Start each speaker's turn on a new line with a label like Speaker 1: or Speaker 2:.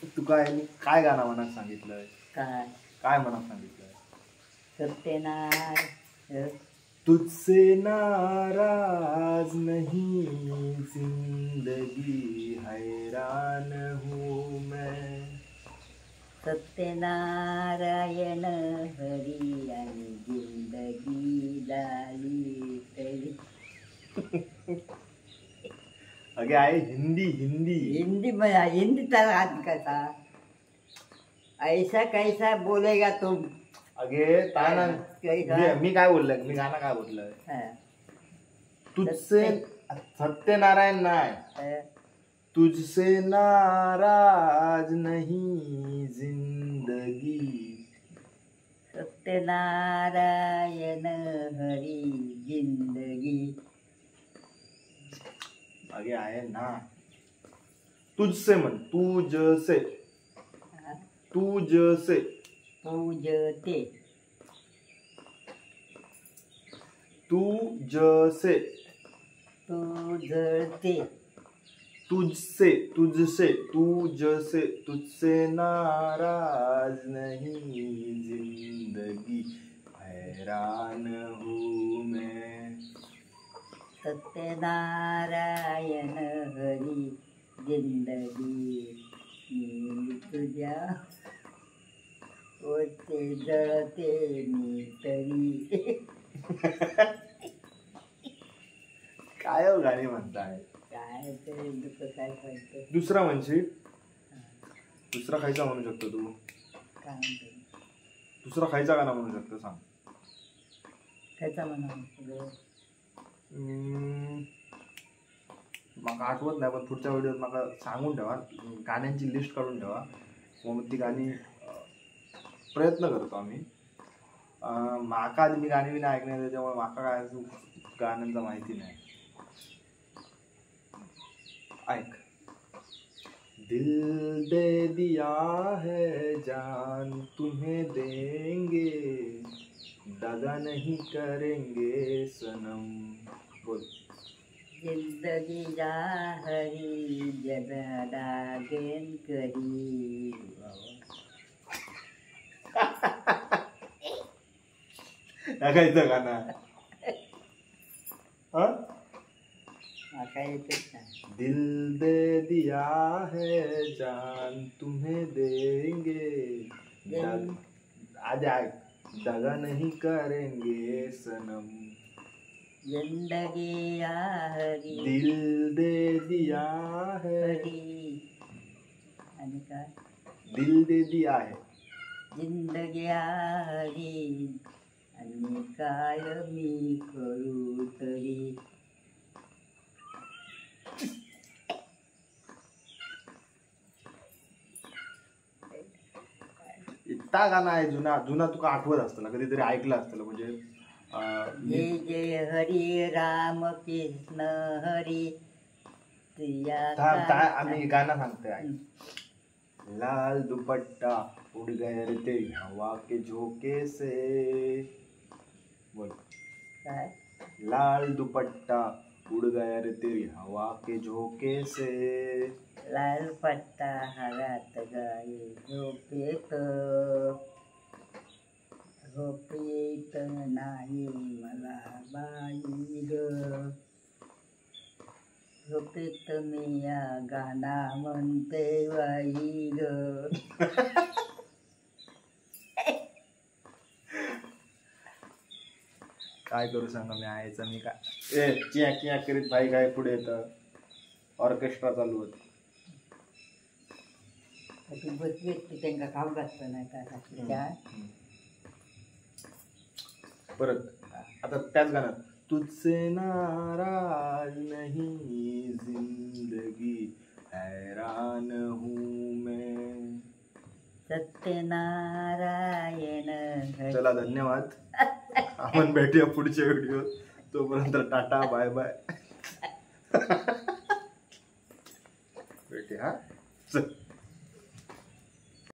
Speaker 1: तू काय गाणं म्हणत सांगितलंय? काय म्हणत सांगितलंय?
Speaker 2: सत्यनारायण
Speaker 1: तुझसे नाराज नहीं, जिंदगी हैरान हूँ मैं.
Speaker 2: सत्यनारायण हरी आणि जिंदगी झाली तरी.
Speaker 1: अगे आहे हिंदी हिंदी
Speaker 2: हिंदी में हिंदी तर आज कसा ऐसा कैसा बोलेगा तुम.
Speaker 1: अगे ताना मी काय बोललोय? मी गाणं काय बोललोय? तुझसे सत्यनारायण नाही, तुझसे नाराज नहीं जिंदगी.
Speaker 2: सत्यनारायण हरी जिंदगी.
Speaker 1: आगे आहे ना. तुझसे म्हण. तुझसे तुझसे
Speaker 2: पूजते
Speaker 1: तुझसे
Speaker 2: तुझते
Speaker 1: तुझसे तुझसे तुझसे तुझसे नाराज नहीं जिंदगी हैरान हूँ मैं.
Speaker 2: सत्यनारायण हरी जिंदगी. मी तुझ्या ओते जळते मी तरी.
Speaker 1: काय हो गाणी म्हणताय?
Speaker 2: काय ते दुःख काय करतो.
Speaker 1: दुसरा म्हणशील? दुसरा खायचा म्हणू शकतो तू?
Speaker 2: काय म्हणतो?
Speaker 1: दुसरा खायचा गाणं म्हणू शकतो, सांग.
Speaker 2: त्याचा म्हणा
Speaker 1: मला आठवत नाही, पण पुढच्या व्हिडिओत मला सांगून ठेवा, गाण्यांची लिस्ट काढून ठेवा. मग ती गाणी प्रयत्न करतो आम्ही. माका आधी मी गाणी नाही ऐकणार, त्याच्यामुळे माका काय गाण्यांचा माहिती नाही. ऐक. दिल दे दिया है जान तुम्हें देंगे, दगा नहीं करेंगे सनम. बोल.
Speaker 2: जिंदगी जा हरी जगा दागेन करी.
Speaker 1: गायचं गाणं
Speaker 2: काय येतच नाही.
Speaker 1: दिल दे दिया है जान तुम्हें देंगे, आज ऐक. दगा नहीं करेंगे सनम.
Speaker 2: जिंदगी आ हरी
Speaker 1: दिल दे दिया है.
Speaker 2: आणि काय?
Speaker 1: दिल दे दिया है.
Speaker 2: जिंदगी आ हरी आणि काय मी करू तरी.
Speaker 1: इतका गाणं आहे जुना जुना, तुका आठवत असतं कधीतरी ऐकलं असतं म्हणजे.
Speaker 2: जय जय हरी राम कृष्ण हरी.
Speaker 1: आम्ही गाणं सांगतोय. लाल दुपट्टा उड़ गए रे तेरी हवा के झोंके से. बोल.
Speaker 2: काय?
Speaker 1: लाल दुपट्टा उड़ गया रे तेरी हवा के झोंके से.
Speaker 2: लाल पट्टा हातात गाई झोपेत. झोपेत नाही मला बाई ग. झोपेत मी या गाणा म्हणते बाई ग.
Speaker 1: काय करू सांगा मी आयचं. मी काय चिया चिया करीत भाई काय पुढे येतं. ऑर्केस्ट्रा चालू होती.
Speaker 2: बसली असते त्यांना खाऊ घातलं नाही काय.
Speaker 1: परत आता त्याच गाण्यात. तुझसे नाराज नहीं जिंदगी हैरान हूँ मैं.
Speaker 2: सत्यनारायण.
Speaker 1: चला धन्यवाद. आपण भेटूया पुढच्या व्हिडिओ. तोपर्यंत टाटा बाय बाय. भेटूया. हा.